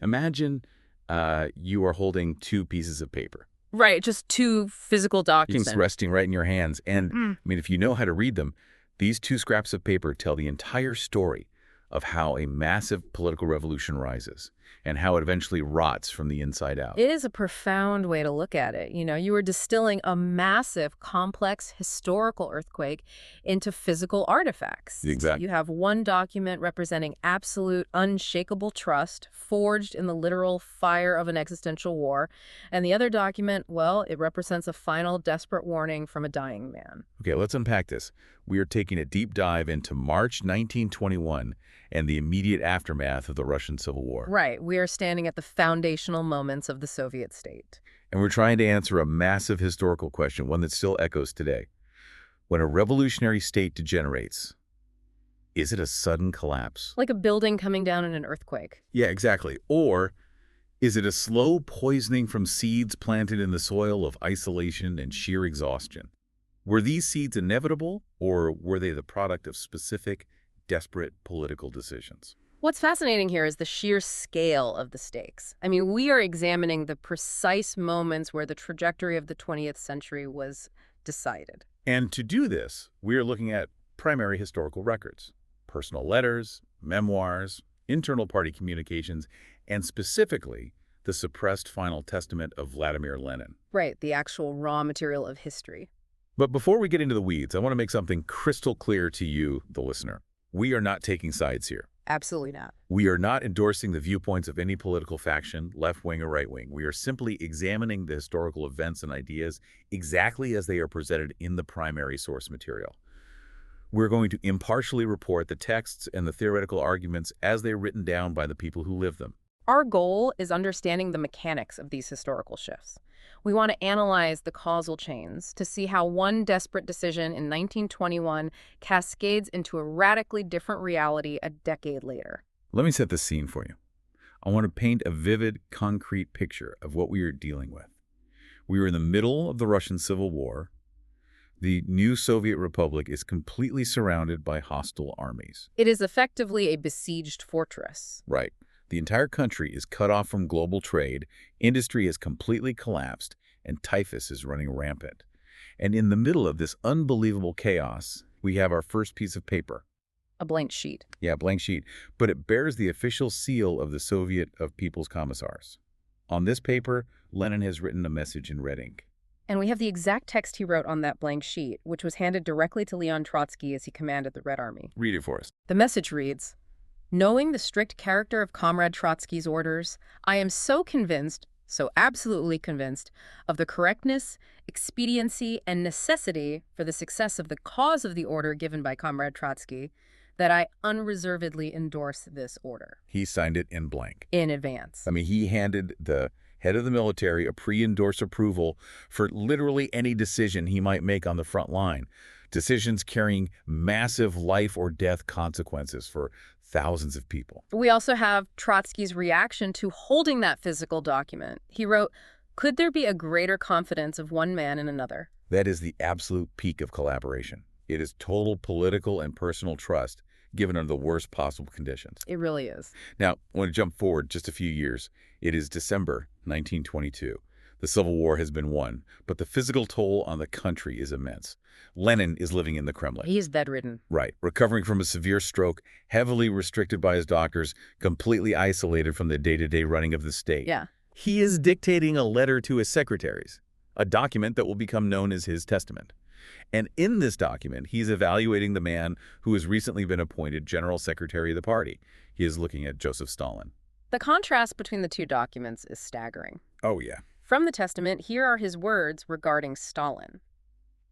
Imagine you are holding two pieces of paper. Right, just two physical documents. It's resting right in your hands. And, I mean, if you know how to read them, these two scraps of paper tell the entire story of how a massive political revolution rises and how it eventually rots from the inside out. It is a profound way to look at it. You know, you are distilling a massive, complex historical earthquake into physical artifacts. Exactly. You have one document representing absolute, unshakable trust forged in the literal fire of an existential war. And the other document, well, it represents a final, desperate warning from a dying man. Okay, let's unpack this. We are taking a deep dive into March 1921 and the immediate aftermath of the Russian Civil War. Right. We are standing at the foundational moments of the Soviet state. And we're trying to answer a massive historical question, one that still echoes today. When a revolutionary state degenerates, is it a sudden collapse? Like a building coming down in an earthquake. Yeah, exactly. Or is it a slow poisoning from seeds planted in the soil of isolation and sheer exhaustion? Were these seeds inevitable, or were they the product of specific, desperate political decisions? What's fascinating here is the sheer scale of the stakes. I mean, we are examining the precise moments where the trajectory of the 20th century was decided. And to do this, we are looking at primary historical records, personal letters, memoirs, internal party communications, and specifically the suppressed final testament of Vladimir Lenin. Right, the actual raw material of history. But before we get into the weeds, I want to make something crystal clear to you, the listener. We are not taking sides here. Absolutely not. We are not endorsing the viewpoints of any political faction, left-wing or right-wing. We are simply examining the historical events and ideas exactly as they are presented in the primary source material. We're going to impartially report the texts and the theoretical arguments as they're written down by the people who live them. Our goal is understanding the mechanics of these historical shifts. We want to analyze the causal chains to see how one desperate decision in 1921 cascades into a radically different reality a decade later. Let me set the scene for you. I want to paint a vivid, concrete picture of what we are dealing with. We are in the middle of the Russian Civil War. The new Soviet Republic is completely surrounded by hostile armies. It is effectively a besieged fortress. Right. The entire country is cut off from global trade, industry has completely collapsed, and typhus is running rampant. And in the middle of this unbelievable chaos, we have our first piece of paper. A blank sheet. Yeah, blank sheet. But it bears the official seal of the Soviet of People's Commissars. On this paper, Lenin has written a message in red ink. And we have the exact text he wrote on that blank sheet, which was handed directly to Leon Trotsky as he commanded the Red Army. Read it for us. The message reads, "Knowing the strict character of Comrade Trotsky's orders, I am so convinced, so absolutely convinced, of the correctness, expediency, and necessity for the success of the cause of the order given by Comrade Trotsky, that I unreservedly endorse this order." He signed it in blank. In advance. I mean, he handed the head of the military a pre-endorsed approval for literally any decision he might make on the front line. Decisions carrying massive life or death consequences for thousands of people. We also have Trotsky's reaction to holding that physical document. He wrote, "Could there be a greater confidence of one man in another?" That is the absolute peak of collaboration. It is total political and personal trust given under the worst possible conditions. It really is. Now, I want to jump forward just a few years. It is December 1922. The Civil War has been won, but the physical toll on the country is immense. Lenin is living in the Kremlin. He's bedridden. Right. Recovering from a severe stroke, heavily restricted by his doctors, completely isolated from the day-to-day running of the state. Yeah. He is dictating a letter to his secretaries, a document that will become known as his testament. And in this document, he's evaluating the man who has recently been appointed General Secretary of the party. He is looking at Joseph Stalin. The contrast between the two documents is staggering. Oh, yeah. From the testament, here are his words regarding Stalin.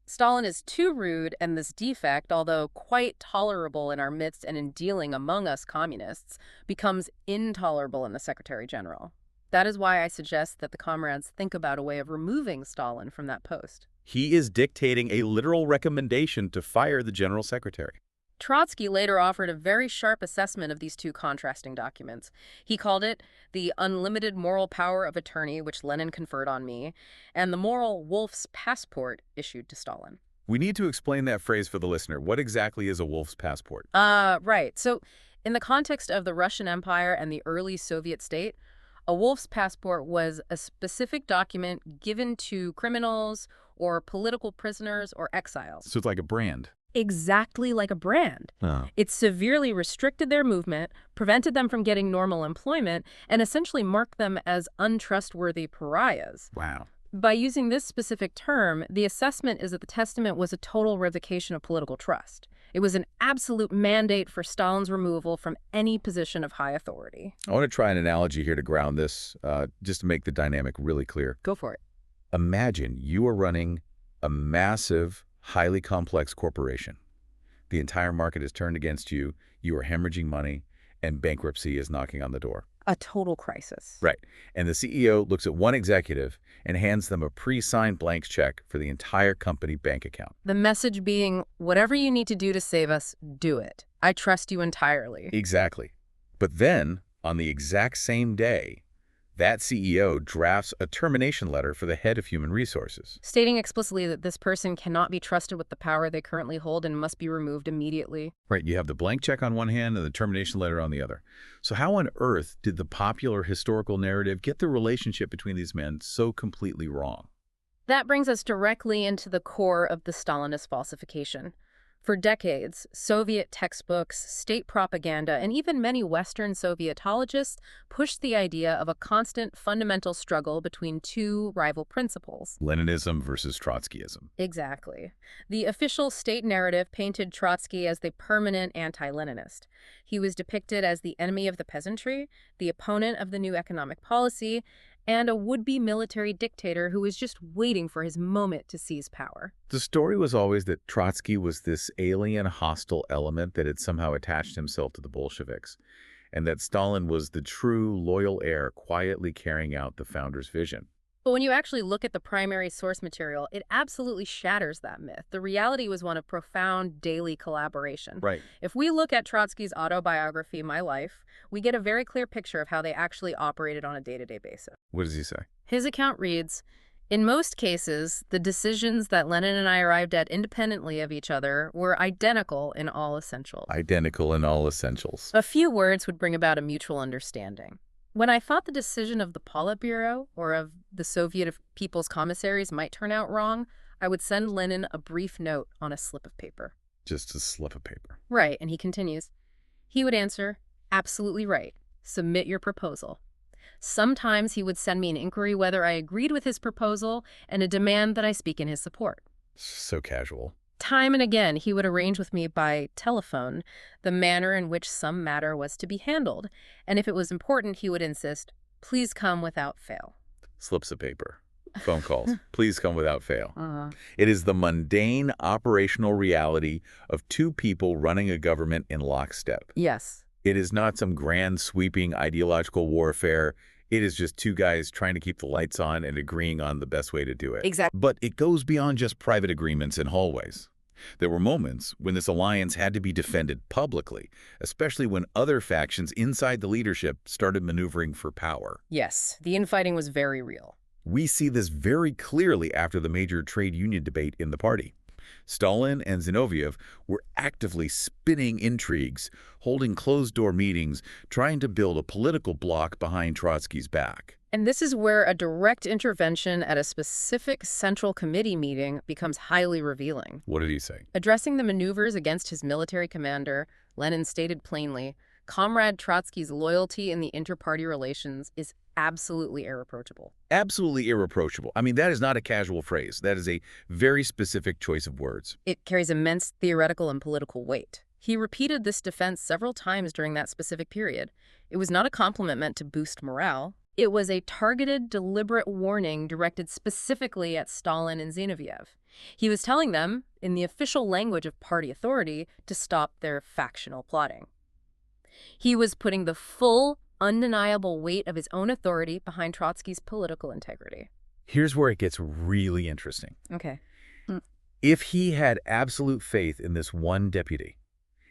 "Stalin is too rude, and this defect, although quite tolerable in our midst and in dealing among us communists, becomes intolerable in the Secretary General. That is why I suggest that the comrades think about a way of removing Stalin from that post." He is dictating a literal recommendation to fire the General Secretary. Trotsky later offered a very sharp assessment of these two contrasting documents. He called it the unlimited moral power of attorney, which Lenin conferred on me, and the moral wolf's passport issued to Stalin. We need to explain that phrase for the listener. What exactly is a wolf's passport? Right. So in the context of the Russian Empire and the early Soviet state, A wolf's passport was a specific document given to criminals or political prisoners or exiles. So it's like a brand. Exactly like a brand. Oh. It severely restricted their movement, prevented them from getting normal employment, and essentially marked them as untrustworthy pariahs. Wow. By using this specific term, the assessment is that the testament was a total revocation of political trust. It was an absolute mandate for Stalin's removal from any position of high authority. I want to try an analogy here to ground this, just to make the dynamic really clear. Go for it. Imagine you are running a massive, highly complex corporation. The entire market is turned against you, you are hemorrhaging money, and bankruptcy is knocking on the door. A total crisis. Right. And the CEO looks at one executive and hands them a pre-signed blank check for the entire company bank account. The message being, whatever you need to do to save us, do it. I trust you entirely. Exactly. But then, on the exact same day, that CEO drafts a termination letter for the head of human resources. Stating explicitly that this person cannot be trusted with the power they currently hold and must be removed immediately. Right, you have the blank check on one hand and the termination letter on the other. So how on earth did the popular historical narrative get the relationship between these men so completely wrong? That brings us directly into the core of the Stalinist falsification. For decades, Soviet textbooks, state propaganda, and even many Western Sovietologists pushed the idea of a constant fundamental struggle between two rival principles. Leninism versus Trotskyism. Exactly. The official state narrative painted Trotsky as the permanent anti-Leninist. He was depicted as the enemy of the peasantry, the opponent of the new economic policy, and a would-be military dictator who was just waiting for his moment to seize power. The story was always that Trotsky was this alien, hostile element that had somehow attached himself to the Bolsheviks, and that Stalin was the true, loyal heir quietly carrying out the founder's vision. But when you actually look at the primary source material, it absolutely shatters that myth. The reality was one of profound daily collaboration. Right. If we look at Trotsky's autobiography, My Life, we get a very clear picture of how they actually operated on a day-to-day basis. What does he say? His account reads, "In most cases, the decisions that Lenin and I arrived at independently of each other were identical in all essentials. Identical in all essentials. A few words would bring about a mutual understanding. When I thought the decision of the Politburo or of the Soviet People's Commissaries might turn out wrong, I would send Lenin a brief note on a slip of paper." Just a slip of paper. Right, and he continues. He would answer, "Absolutely right. Submit your proposal." Sometimes he would send me an inquiry whether I agreed with his proposal and a demand that I speak in his support. So casual. Time and again, he would arrange with me by telephone the manner in which some matter was to be handled, and if it was important, he would insist, "Please come without fail." Slips of paper. Phone calls. Please come without fail. Uh-huh. It is the mundane operational reality of two people running a government in lockstep. Yes. It is not some grand, sweeping ideological warfare. It is just two guys trying to keep the lights on and agreeing on the best way to do it. Exactly. But it goes beyond just private agreements in hallways. There were moments when this alliance had to be defended publicly, especially when other factions inside the leadership started maneuvering for power. Yes, the infighting was very real. We see this very clearly after the major trade union debate in the party. Stalin and Zinoviev were actively spinning intrigues, holding closed-door meetings, trying to build a political bloc behind Trotsky's back. And this is where a direct intervention at a specific Central Committee meeting becomes highly revealing. What did he say? Addressing the maneuvers against his military commander, Lenin stated plainly, Comrade Trotsky's loyalty in the inter-party relations is absolutely irreproachable. Absolutely irreproachable. I mean, that is not a casual phrase. That is a very specific choice of words. It carries immense theoretical and political weight. He repeated this defense several times during that specific period. It was not a compliment meant to boost morale. It was a targeted, deliberate warning directed specifically at Stalin and Zinoviev. He was telling them, in the official language of party authority, to stop their factional plotting. He was putting the full, undeniable weight of his own authority behind Trotsky's political integrity. Here's where it gets really interesting. Okay. If he had absolute faith in this one deputy,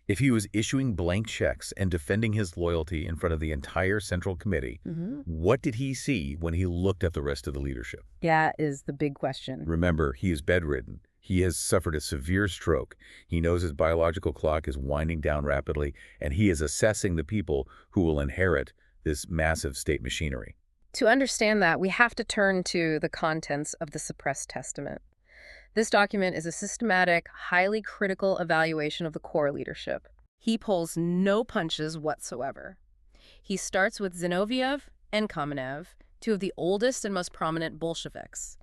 if he was issuing blank checks and defending his loyalty in front of the entire Central Committee, what did he see when he looked at the rest of the leadership? That is the big question. Remember, he is bedridden. He has suffered a severe stroke. He knows his biological clock is winding down rapidly, and he is assessing the people who will inherit this massive state machinery. To understand that, we have to turn to the contents of the suppressed testament. This document is a systematic, highly critical evaluation of the core leadership. He pulls no punches whatsoever. He starts with Zinoviev and Kamenev, two of the oldest and most prominent Bolsheviks.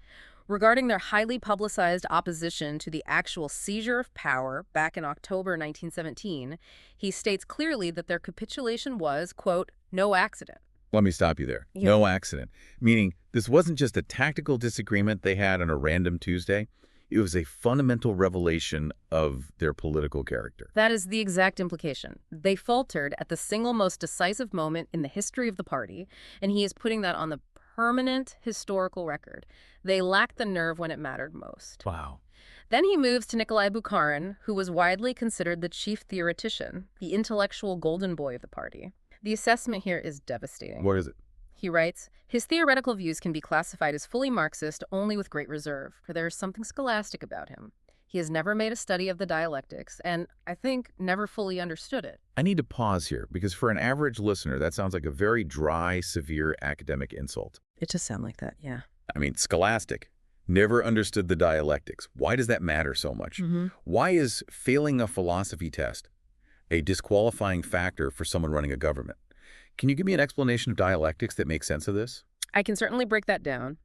Regarding their highly publicized opposition to the actual seizure of power back in October 1917, he states clearly that their capitulation was, quote, no accident. Let me stop you there. Yeah. No accident. Meaning this wasn't just a tactical disagreement they had on a random Tuesday. It was a fundamental revelation of their political character. That is the exact implication. They faltered at the single most decisive moment in the history of the party, and he is putting that on the permanent historical record. They lacked the nerve when it mattered most. Wow. Then he moves to Nikolai Bukharin, who was widely considered the chief theoretician, the intellectual golden boy of the party. The assessment here is devastating. What is it? He writes, his theoretical views can be classified as fully Marxist only with great reserve, for there is something scholastic about him. He has never made a study of the dialectics, and, I think, never fully understood it. I need to pause here, because for an average listener, that sounds like a very dry, severe academic insult. It does sound like that, yeah. I mean, scholastic. Never understood the dialectics. Why does that matter so much? Why is failing a philosophy test a disqualifying factor for someone running a government? Can you give me an explanation of dialectics that makes sense of this? I can certainly break that down.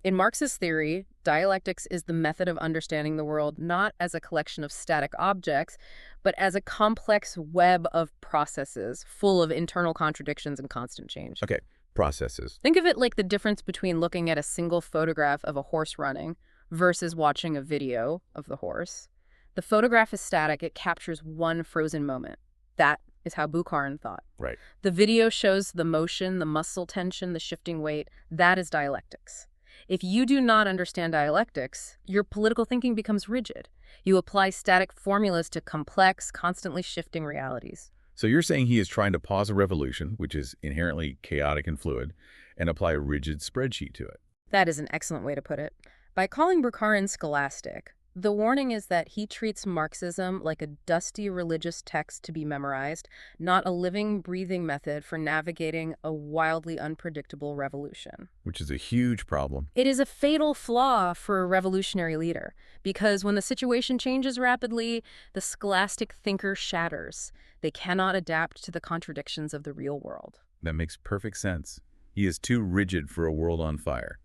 In Marxist theory, dialectics is the method of understanding the world not as a collection of static objects, but as a complex web of processes full of internal contradictions and constant change. Okay, processes. Think of it like the difference between looking at a single photograph of a horse running versus watching a video of the horse. The photograph is static. It captures one frozen moment. That is how Bukharin thought. Right. The video shows the motion, the muscle tension, the shifting weight. That is dialectics. If you do not understand dialectics, your political thinking becomes rigid. You apply static formulas to complex, constantly shifting realities. So you're saying he is trying to pause a revolution, which is inherently chaotic and fluid, and apply a rigid spreadsheet to it. That is an excellent way to put it. By calling Bukharin scholastic, the warning is that he treats Marxism like a dusty religious text to be memorized, not a living, breathing method for navigating a wildly unpredictable revolution. Which is a huge problem. It is a fatal flaw for a revolutionary leader, because when the situation changes rapidly, the scholastic thinker shatters. They cannot adapt to the contradictions of the real world. That makes perfect sense. He is too rigid for a world on fire.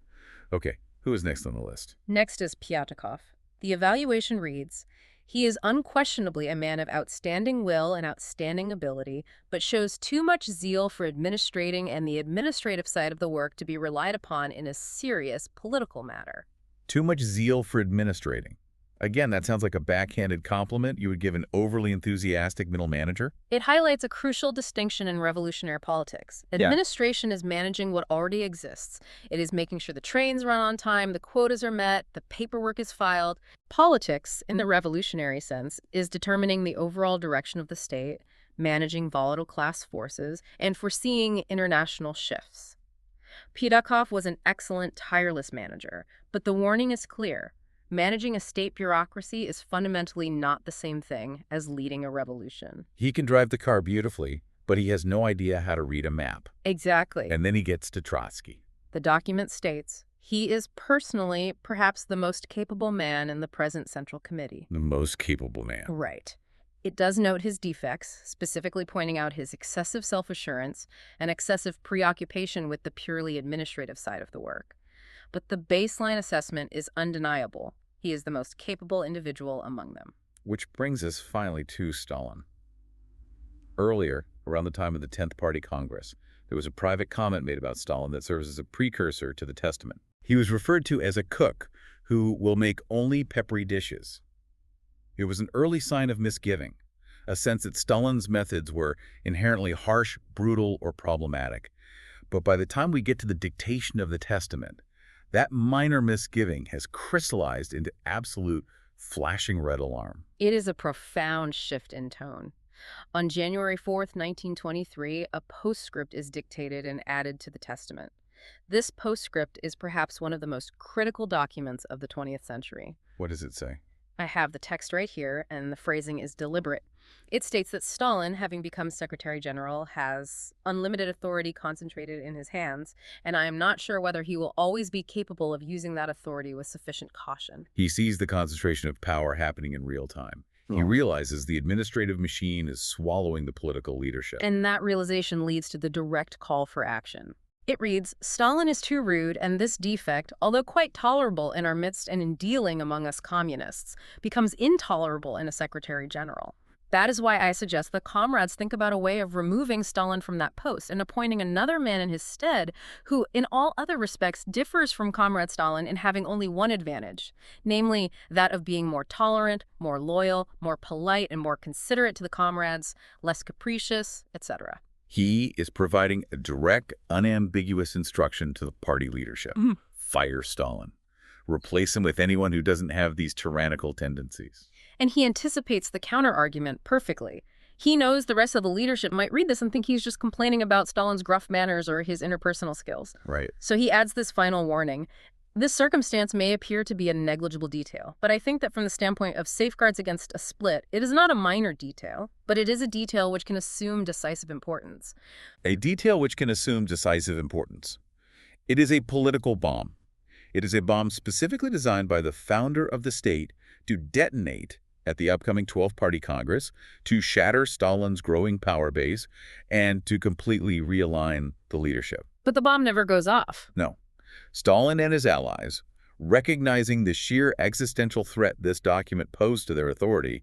Okay, who is next on the list? Next is Pyatakov. The evaluation reads, he is unquestionably a man of outstanding will and outstanding ability, but shows too much zeal for administrating and the administrative side of the work to be relied upon in a serious political matter. Too much zeal for administrating. Again, that sounds like a backhanded compliment you would give an overly enthusiastic middle manager. It highlights a crucial distinction in revolutionary politics. Administration is managing what already exists. It is making sure the trains run on time, the quotas are met, the paperwork is filed. Politics, in the revolutionary sense, is determining the overall direction of the state, managing volatile class forces, and foreseeing international shifts. Pyatakov was an excellent, tireless manager, but the warning is clear. Managing a state bureaucracy is fundamentally not the same thing as leading a revolution. He can drive the car beautifully, but he has no idea how to read a map. Exactly. And then he gets to Trotsky. The document states, he is personally perhaps the most capable man in the present Central Committee. The most capable man. Right. It does note his defects, specifically pointing out his excessive self-assurance and excessive preoccupation with the purely administrative side of the work. But the baseline assessment is undeniable. He is the most capable individual among them. Which brings us finally to Stalin. Earlier, around the time of the 10th Party Congress, there was a private comment made about Stalin that serves as a precursor to the testament. He was referred to as a cook who will make only peppery dishes. It was an early sign of misgiving, a sense that Stalin's methods were inherently harsh, brutal, or problematic. But by the time we get to the dictation of the testament, that minor misgiving has crystallized into absolute flashing red alarm. It is a profound shift in tone. On January 4th, 1923, a postscript is dictated and added to the testament. This postscript is perhaps one of the most critical documents of the 20th century. What does it say? I have the text right here, and the phrasing is deliberate. It states that Stalin, having become Secretary General, has unlimited authority concentrated in his hands, and I am not sure whether he will always be capable of using that authority with sufficient caution. He sees the concentration of power happening in real time. He realizes the administrative machine is swallowing the political leadership. And that realization leads to the direct call for action. It reads, Stalin is too rude, and this defect, although quite tolerable in our midst and in dealing among us communists, becomes intolerable in a Secretary General. That is why I suggest that comrades think about a way of removing Stalin from that post and appointing another man in his stead who, in all other respects, differs from Comrade Stalin in having only one advantage, namely that of being more tolerant, more loyal, more polite, and more considerate to the comrades, less capricious, etc. He is providing a direct, unambiguous instruction to the party leadership. Fire Stalin. Replace him with anyone who doesn't have these tyrannical tendencies. And he anticipates the counter-argument perfectly. He knows the rest of the leadership might read this and think he's just complaining about Stalin's gruff manners or his interpersonal skills. Right. So he adds this final warning. This circumstance may appear to be a negligible detail, but I think that from the standpoint of safeguards against a split, it is not a minor detail, but it is a detail which can assume decisive importance. A detail which can assume decisive importance. It is a political bomb. It is a bomb specifically designed by the founder of the state to detonate at the upcoming 12th Party Congress, to shatter Stalin's growing power base, and to completely realign the leadership. But the bomb never goes off. No. Stalin and his allies, recognizing the sheer existential threat this document posed to their authority,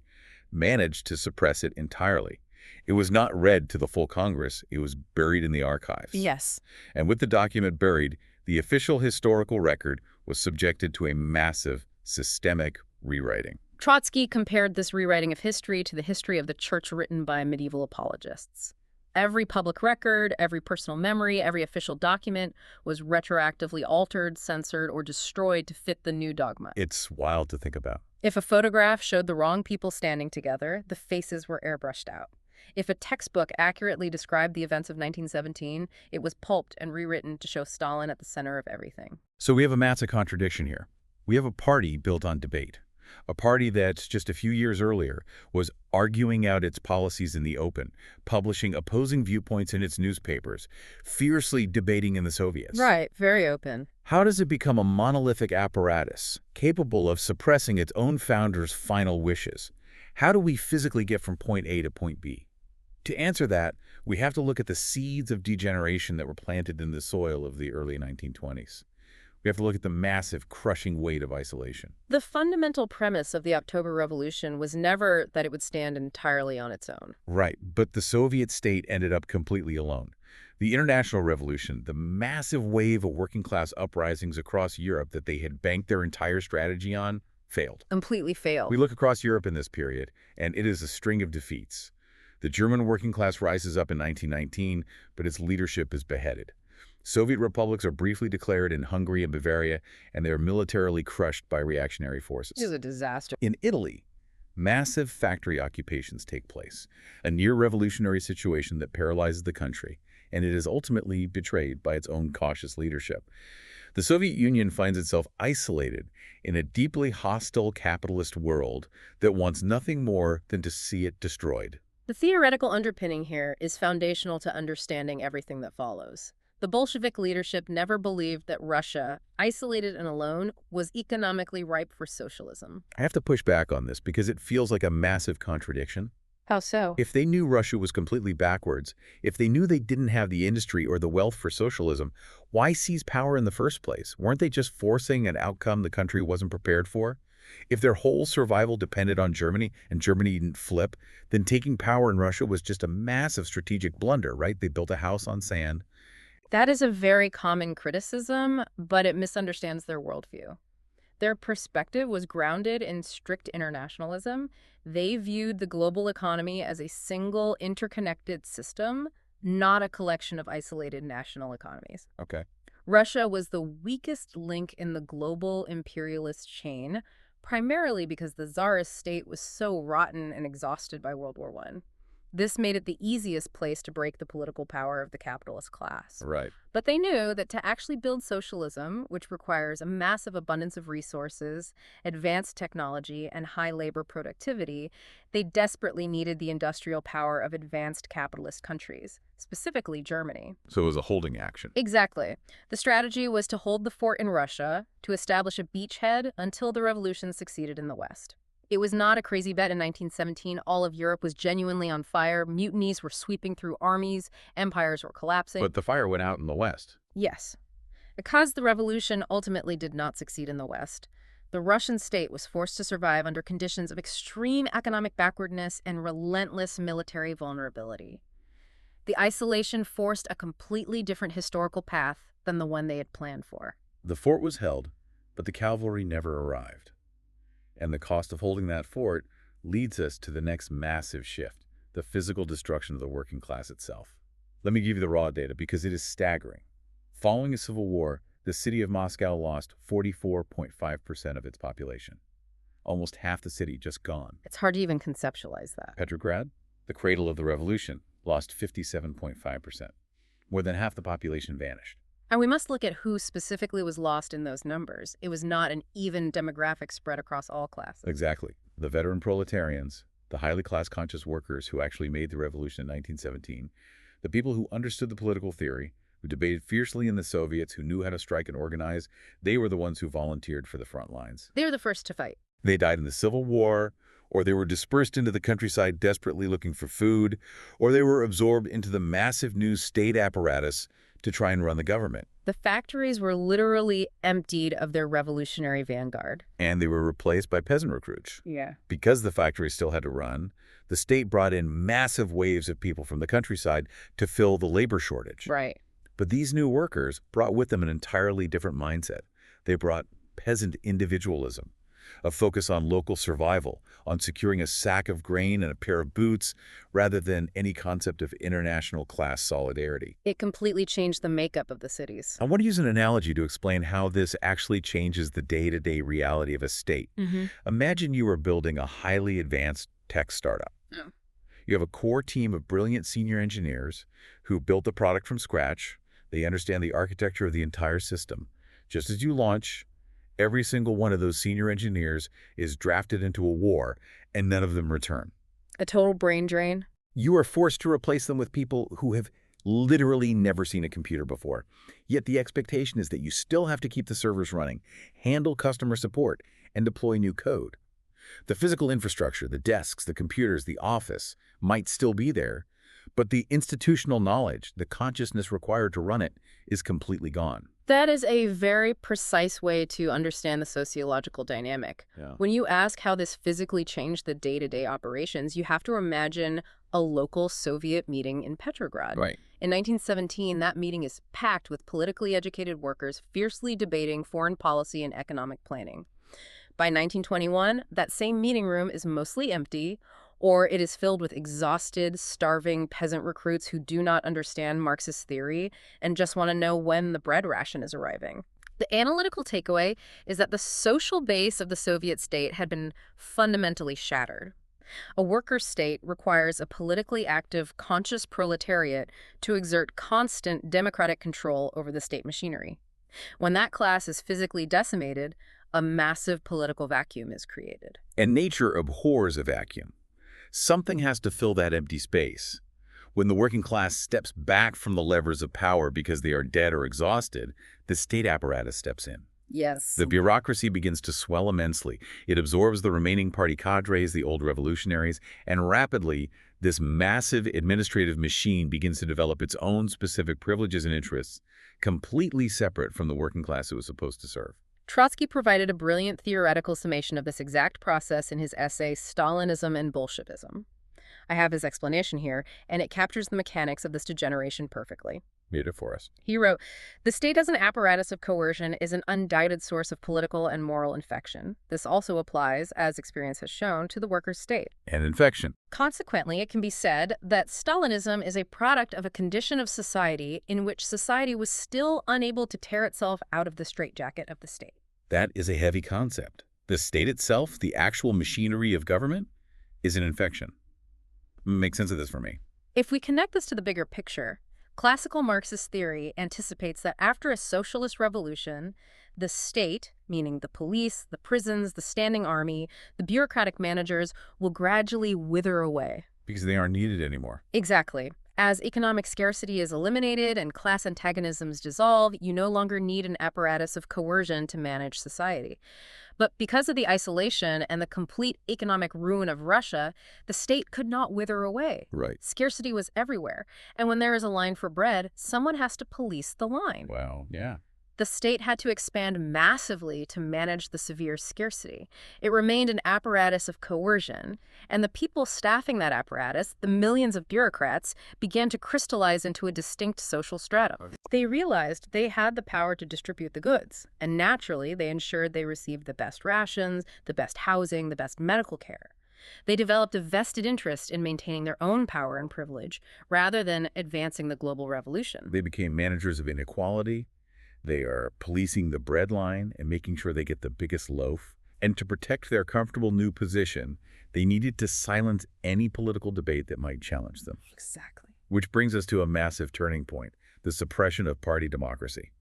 managed to suppress it entirely. It was not read to the full Congress. It was buried in the archives. Yes. And with the document buried, the official historical record was subjected to a massive, systemic rewriting. Trotsky compared this rewriting of history to the history of the church written by medieval apologists. Every public record, every personal memory, every official document was retroactively altered, censored, or destroyed to fit the new dogma. It's wild to think about. If a photograph showed the wrong people standing together, the faces were airbrushed out. If a textbook accurately described the events of 1917, it was pulped and rewritten to show Stalin at the center of everything. So we have a massive contradiction here. We have a party built on debate. A party that, just a few years earlier, was arguing out its policies in the open, publishing opposing viewpoints in its newspapers, fiercely debating in the Soviets. Right, very open. How does it become a monolithic apparatus, capable of suppressing its own founder's final wishes? How do we physically get from point A to point B? To answer that, we have to look at the seeds of degeneration that were planted in the soil of the early 1920s. We have to look at the massive, crushing weight of isolation. The fundamental premise of the October Revolution was never that it would stand entirely on its own. Right, but the Soviet state ended up completely alone. The International Revolution, the massive wave of working-class uprisings across Europe that they had banked their entire strategy on, failed. Completely failed. We look across Europe in this period, and it is a string of defeats. The German working class rises up in 1919, but its leadership is beheaded. Soviet republics are briefly declared in Hungary and Bavaria, and they are militarily crushed by reactionary forces. It was a disaster. In Italy, massive factory occupations take place, a near-revolutionary situation that paralyzes the country, and it is ultimately betrayed by its own cautious leadership. The Soviet Union finds itself isolated in a deeply hostile capitalist world that wants nothing more than to see it destroyed. The theoretical underpinning here is foundational to understanding everything that follows. The Bolshevik leadership never believed that Russia, isolated and alone, was economically ripe for socialism. I have to push back on this because it feels like a massive contradiction. How so? If they knew Russia was completely backwards, if they knew they didn't have the industry or the wealth for socialism, why seize power in the first place? Weren't they just forcing an outcome the country wasn't prepared for? If their whole survival depended on Germany and Germany didn't flip, then taking power in Russia was just a massive strategic blunder, right? They built a house on sand. That is a very common criticism, but it misunderstands their worldview. Their perspective was grounded in strict internationalism. They viewed the global economy as a single, interconnected system, not a collection of isolated national economies. Okay. Russia was the weakest link in the global imperialist chain, primarily because the Tsarist state was so rotten and exhausted by World War I. This made it the easiest place to break the political power of the capitalist class. Right. But they knew that to actually build socialism, which requires a massive abundance of resources, advanced technology, and high labor productivity, they desperately needed the industrial power of advanced capitalist countries, specifically Germany. So it was a holding action. Exactly. The strategy was to hold the fort in Russia, to establish a beachhead until the revolution succeeded in the West. It was not a crazy bet in 1917. All of Europe was genuinely on fire. Mutinies were sweeping through armies. Empires were collapsing. But the fire went out in the West. Yes. Because the revolution ultimately did not succeed in the West, the Russian state was forced to survive under conditions of extreme economic backwardness and relentless military vulnerability. The isolation forced a completely different historical path than the one they had planned for. The fort was held, but the cavalry never arrived. And the cost of holding that fort leads us to the next massive shift, the physical destruction of the working class itself. Let me give you the raw data because it is staggering. Following a civil war, the city of Moscow lost 44.5% of its population. Almost half the city just gone. It's hard to even conceptualize that. Petrograd, the cradle of the revolution, lost 57.5%. More than half the population vanished. And we must look at who specifically was lost in those numbers. It was not an even demographic spread across all classes. Exactly. The veteran proletarians, the highly class-conscious workers who actually made the revolution in 1917, the people who understood the political theory, who debated fiercely in the Soviets, who knew how to strike and organize, they were the ones who volunteered for the front lines. They were the first to fight. They died in the Civil War, or they were dispersed into the countryside desperately looking for food, or they were absorbed into the massive new state apparatus to try and run the government. The factories were literally emptied of their revolutionary vanguard. And they were replaced by peasant recruits. Yeah. Because the factories still had to run, the state brought in massive waves of people from the countryside to fill the labor shortage. Right. But these new workers brought with them an entirely different mindset. They brought peasant individualism, a focus on local survival, on securing a sack of grain and a pair of boots, rather than any concept of international class solidarity. It completely changed the makeup of the cities. I want to use an analogy to explain how this actually changes the day-to-day reality of a state. Imagine you are building a highly advanced tech startup. Oh. You have a core team of brilliant senior engineers who built the product from scratch. They understand the architecture of the entire system. Just as you launch, every single one of those senior engineers is drafted into a war, and none of them return. A total brain drain. You are forced to replace them with people who have literally never seen a computer before. Yet the expectation is that you still have to keep the servers running, handle customer support, and deploy new code. The physical infrastructure, the desks, the computers, the office might still be there, but the institutional knowledge, the consciousness required to run it, is completely gone. That is a very precise way to understand the sociological dynamic. Yeah. When you ask how this physically changed the day-to-day operations, you have to imagine a local Soviet meeting in Petrograd. Right. In 1917, that meeting is packed with politically educated workers fiercely debating foreign policy and economic planning. By 1921, that same meeting room is mostly empty, or it is filled with exhausted, starving peasant recruits who do not understand Marxist theory and just want to know when the bread ration is arriving. The analytical takeaway is that the social base of the Soviet state had been fundamentally shattered. A worker state requires a politically active, conscious proletariat to exert constant democratic control over the state machinery. When that class is physically decimated, a massive political vacuum is created. And nature abhors a vacuum. Something has to fill that empty space. When the working class steps back from the levers of power because they are dead or exhausted, the state apparatus steps in. Yes. The bureaucracy begins to swell immensely. It absorbs the remaining party cadres, the old revolutionaries, and rapidly, this massive administrative machine begins to develop its own specific privileges and interests, completely separate from the working class it was supposed to serve. Trotsky provided a brilliant theoretical summation of this exact process in his essay, Stalinism and Bolshevism. I have his explanation here, and it captures the mechanics of this degeneration perfectly. Read it for us. He wrote, "The state as an apparatus of coercion is an undoubted source of political and moral infection. This also applies, as experience has shown, to the workers' state. And infection. Consequently, it can be said that Stalinism is a product of a condition of society in which society was still unable to tear itself out of the straitjacket of the state." That is a heavy concept. The state itself, the actual machinery of government, is an infection. Make sense of this for me. If we connect this to the bigger picture, classical Marxist theory anticipates that after a socialist revolution, the state, meaning the police, the prisons, the standing army, the bureaucratic managers, will gradually wither away. Because they aren't needed anymore. Exactly. As economic scarcity is eliminated and class antagonisms dissolve, you no longer need an apparatus of coercion to manage society. But because of the isolation and the complete economic ruin of Russia, the state could not wither away. Right. Scarcity was everywhere. And when there is a line for bread, someone has to police the line. Well, yeah. The state had to expand massively to manage the severe scarcity. It remained an apparatus of coercion, and the people staffing that apparatus, the millions of bureaucrats, began to crystallize into a distinct social stratum. They realized they had the power to distribute the goods, and naturally they ensured they received the best rations, the best housing, the best medical care. They developed a vested interest in maintaining their own power and privilege, rather than advancing the global revolution. They became managers of inequality. They are policing the bread line and making sure they get the biggest loaf. And to protect their comfortable new position, they needed to silence any political debate that might challenge them. Exactly. Which brings us to a massive turning point, the suppression of party democracy.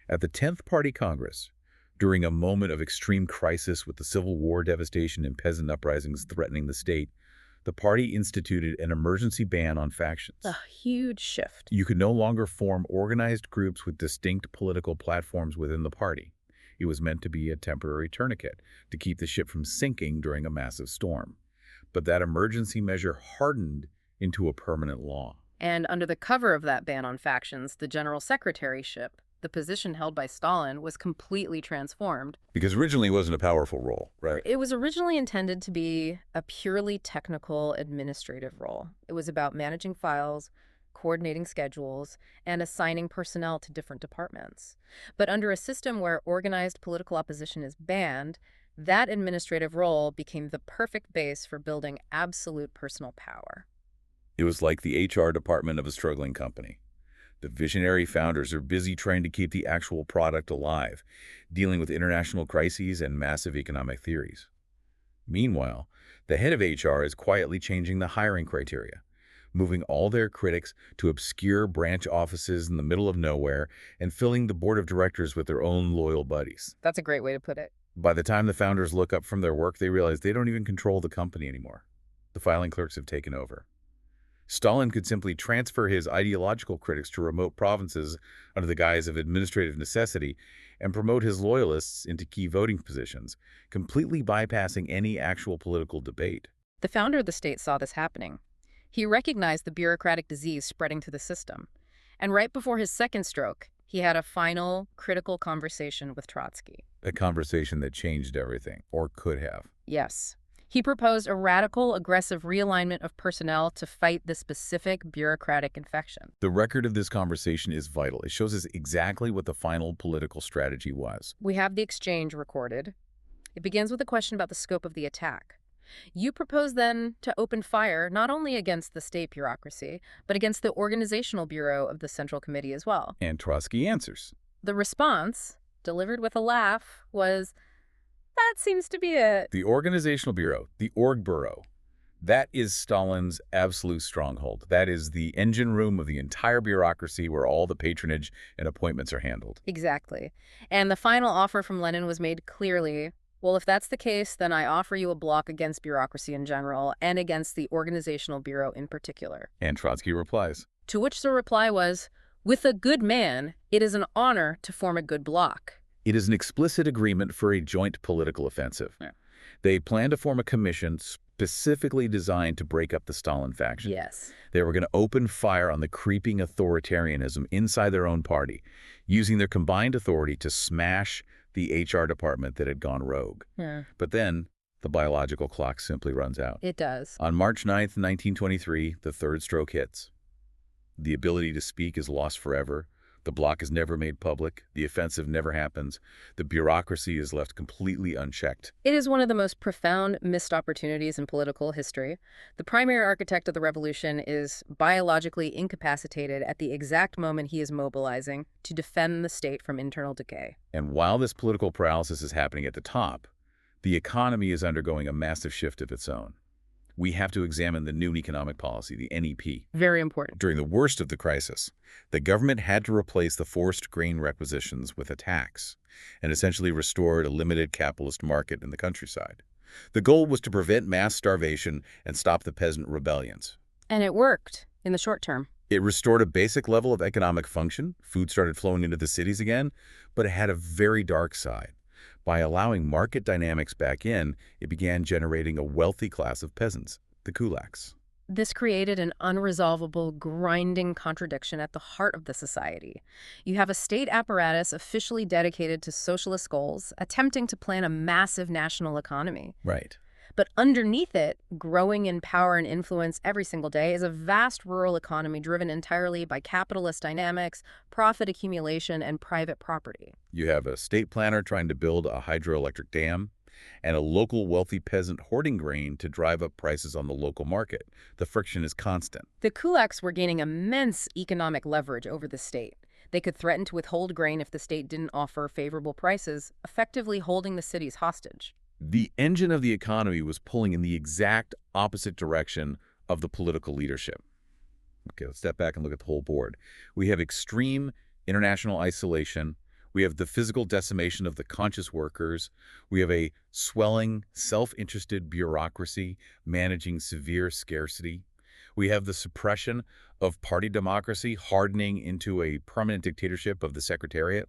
At the 10th Party Congress, during a moment of extreme crisis with the Civil War devastation and peasant uprisings threatening the state, the party instituted an emergency ban on factions. A huge shift. You could no longer form organized groups with distinct political platforms within the party. It was meant to be a temporary tourniquet to keep the ship from sinking during a massive storm. But that emergency measure hardened into a permanent law. And under the cover of that ban on factions, the general secretaryship, the position held by Stalin, was completely transformed. Because originally it wasn't a powerful role, right? It was originally intended to be a purely technical administrative role. It was about managing files, coordinating schedules, and assigning personnel to different departments. But under a system where organized political opposition is banned, that administrative role became the perfect base for building absolute personal power. It was like the HR department of a struggling company. The visionary founders are busy trying to keep the actual product alive, dealing with international crises and massive economic theories. Meanwhile, the head of HR is quietly changing the hiring criteria, moving all their critics to obscure branch offices in the middle of nowhere and filling the board of directors with their own loyal buddies. That's a great way to put it. By the time the founders look up from their work, they realize they don't even control the company anymore. The filing clerks have taken over. Stalin could simply transfer his ideological critics to remote provinces under the guise of administrative necessity and promote his loyalists into key voting positions, completely bypassing any actual political debate. The founder of the state saw this happening. He recognized the bureaucratic disease spreading through the system. And right before his second stroke, he had a final, critical conversation with Trotsky. A conversation that changed everything, or could have. Yes. He proposed a radical, aggressive realignment of personnel to fight the specific bureaucratic infection. The record of this conversation is vital. It shows us exactly what the final political strategy was. We have the exchange recorded. It begins with a question about the scope of the attack. You propose then to open fire not only against the state bureaucracy, but against the organizational bureau of the Central Committee as well. And Trotsky answers. The response, delivered with a laugh, was, "That seems to be it." The Organizational Bureau, the Org Bureau, that is Stalin's absolute stronghold. That is the engine room of the entire bureaucracy where all the patronage and appointments are handled. Exactly. And the final offer from Lenin was made clearly, well, if that's the case, then I offer you a block against bureaucracy in general and against the Organizational Bureau in particular. And Trotsky replies. To which the reply was, with a good man, it is an honor to form a good bloc. It is an explicit agreement for a joint political offensive. They plan to form a commission specifically designed to break up the Stalin faction. Yes. They were going to open fire on the creeping authoritarianism inside their own party, using their combined authority to smash the HR department that had gone rogue. But then, the biological clock simply runs out. It does. On March 9th, 1923, the third stroke hits. The ability to speak is lost forever. The block is never made public. The offensive never happens. The bureaucracy is left completely unchecked. It is one of the most profound missed opportunities in political history. The primary architect of the revolution is biologically incapacitated at the exact moment he is mobilizing to defend the state from internal decay. And while this political paralysis is happening at the top, the economy is undergoing a massive shift of its own. We have to examine the new economic policy, the NEP. Very important. During the worst of the crisis, the government had to replace the forced grain requisitions with a tax and essentially restored a limited capitalist market in the countryside. The goal was to prevent mass starvation and stop the peasant rebellions. And it worked in the short term. It restored a basic level of economic function. Food started flowing into the cities again, but it had a very dark side. By allowing market dynamics back in, it began generating a wealthy class of peasants, the kulaks. This created an unresolvable, grinding contradiction at the heart of the society. You have a state apparatus officially dedicated to socialist goals, attempting to plan a massive national economy. Right. But underneath it, growing in power and influence every single day, is a vast rural economy driven entirely by capitalist dynamics, profit accumulation, and private property. You have a state planner trying to build a hydroelectric dam, and a local wealthy peasant hoarding grain to drive up prices on the local market. The friction is constant. The kulaks were gaining immense economic leverage over the state. They could threaten to withhold grain if the state didn't offer favorable prices, effectively holding the cities hostage. The engine of the economy was pulling in the exact opposite direction of the political leadership. Okay, let's step back and look at the whole board. We have extreme international isolation. We have the physical decimation of the conscious workers. We have a swelling, self-interested bureaucracy managing severe scarcity. We have the suppression of party democracy hardening into a permanent dictatorship of the secretariat.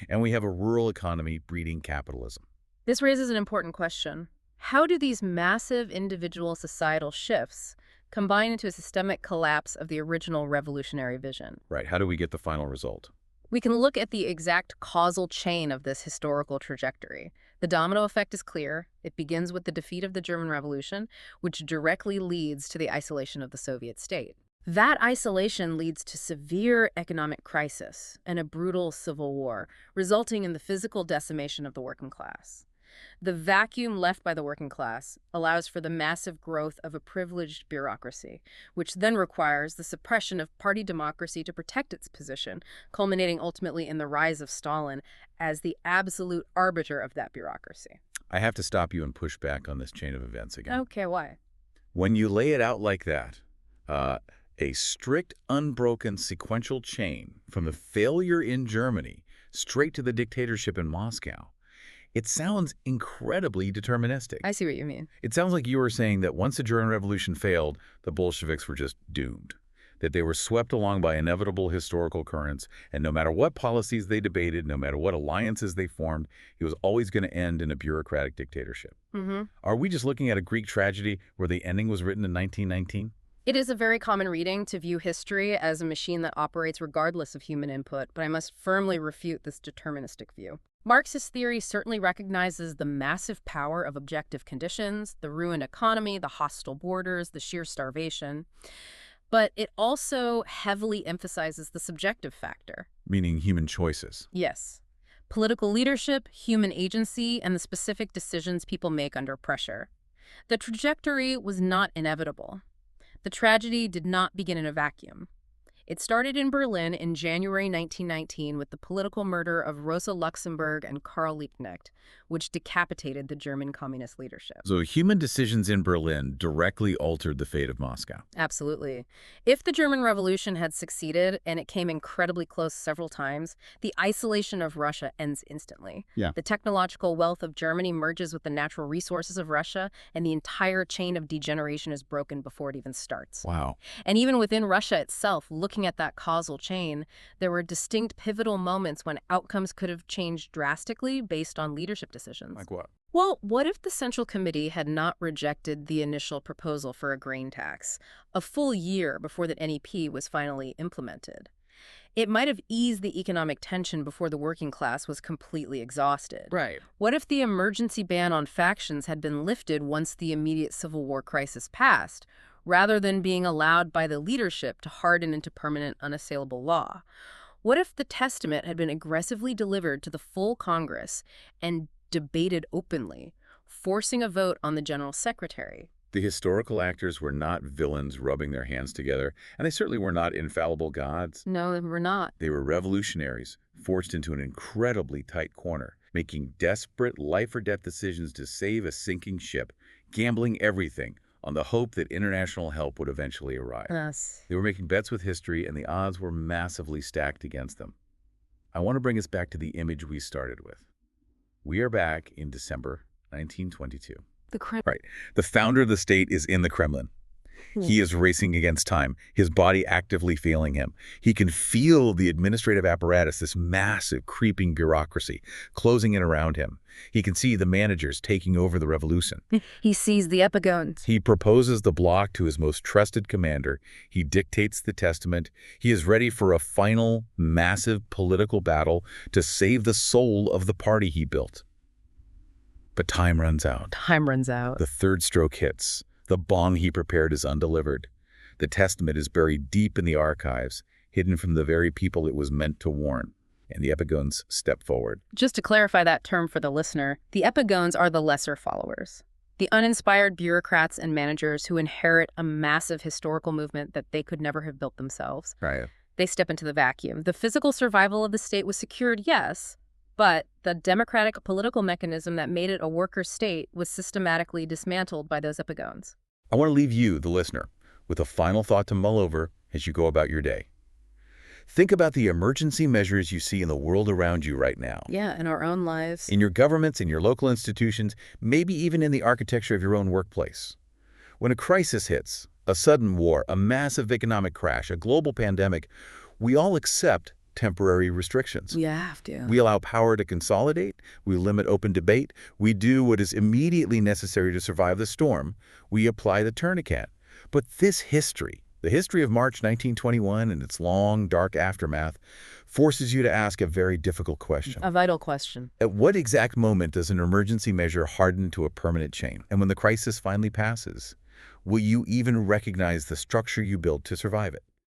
And we have a rural economy breeding capitalism. This raises an important question. How do these massive individual societal shifts combine into a systemic collapse of the original revolutionary vision? Right, how do we get the final result? We can look at the exact causal chain of this historical trajectory. The domino effect is clear. It begins with the defeat of the German Revolution, which directly leads to the isolation of the Soviet state. That isolation leads to severe economic crisis and a brutal civil war, resulting in the physical decimation of the working class. The vacuum left by the working class allows for the massive growth of a privileged bureaucracy, which then requires the suppression of party democracy to protect its position, culminating ultimately in the rise of Stalin as the absolute arbiter of that bureaucracy. I have to stop you and push back on this chain of events again. Okay, why? When you lay it out like that, a strict, unbroken sequential chain from the failure in Germany straight to the dictatorship in Moscow, it sounds incredibly deterministic. I see what you mean. It sounds like you were saying that once the German Revolution failed, the Bolsheviks were just doomed, that they were swept along by inevitable historical currents, and no matter what policies they debated, no matter what alliances they formed, it was always going to end in a bureaucratic dictatorship. Are we just looking at a Greek tragedy where the ending was written in 1919? It is a very common reading to view history as a machine that operates regardless of human input, but I must firmly refute this deterministic view. Marxist theory certainly recognizes the massive power of objective conditions, the ruined economy, the hostile borders, the sheer starvation, but it also heavily emphasizes the subjective factor. Meaning human choices. Yes. Political leadership, human agency, and the specific decisions people make under pressure. The trajectory was not inevitable. The tragedy did not begin in a vacuum. It started in Berlin in January 1919 with the political murder of Rosa Luxemburg and Karl Liebknecht, which decapitated the German communist leadership. So human decisions in Berlin directly altered the fate of Moscow. Absolutely. If the German Revolution had succeeded, and it came incredibly close several times, the isolation of Russia ends instantly. Yeah. The technological wealth of Germany merges with the natural resources of Russia, and the entire chain of degeneration is broken before it even starts. Wow. And even within Russia itself, looking at that causal chain, there were distinct pivotal moments when outcomes could have changed drastically based on leadership decisions. Like what? Well, what if the Central Committee had not rejected the initial proposal for a grain tax a full year before the NEP was finally implemented? It might have eased the economic tension before the working class was completely exhausted. Right. What if the emergency ban on factions had been lifted once the immediate Civil War crisis passed, rather than being allowed by the leadership to harden into permanent, unassailable law? What if the testament had been aggressively delivered to the full Congress and debated openly, forcing a vote on the General Secretary? The historical actors were not villains rubbing their hands together, and they certainly were not infallible gods. No, they were not. They were revolutionaries, forced into an incredibly tight corner, making desperate life-or-death decisions to save a sinking ship, gambling everything, on the hope that international help would eventually arrive. Yes. They were making bets with history, and the odds were massively stacked against them. I want to bring us back to the image we started with. We are back in December 1922. The Kremlin. Right. The founder of the state is in the Kremlin. He is racing against time, his body actively failing him. He can feel the administrative apparatus, this massive, creeping bureaucracy, closing in around him. He can see the managers taking over the revolution. He sees the epigones. He proposes the bloc to his most trusted commander. He dictates the testament. He is ready for a final, massive political battle to save the soul of the party he built. But time runs out. Time runs out. The third stroke hits. The bong he prepared is undelivered. The testament is buried deep in the archives, hidden from the very people it was meant to warn. And the epigones step forward. Just to clarify that term for the listener, the epigones are the lesser followers, the uninspired bureaucrats and managers who inherit a massive historical movement that they could never have built themselves. Right. They step into the vacuum. The physical survival of the state was secured, yes, but the democratic political mechanism that made it a worker state was systematically dismantled by those epigones. I want to leave you, the listener, with a final thought to mull over as you go about your day. Think about the emergency measures you see in the world around you right now. Yeah, in our own lives. In your governments, in your local institutions, maybe even in the architecture of your own workplace. When a crisis hits, a sudden war, a massive economic crash, a global pandemic, we all accept temporary restrictions. We have to. We allow power to consolidate. We limit open debate. We do what is immediately necessary to survive the storm. We apply the tourniquet. But this history, the history of March 1921 and its long, dark aftermath, forces you to ask a very difficult question. A vital question. At what exact moment does an emergency measure harden to a permanent chain? And when the crisis finally passes, will you even recognize the structure you built to survive it?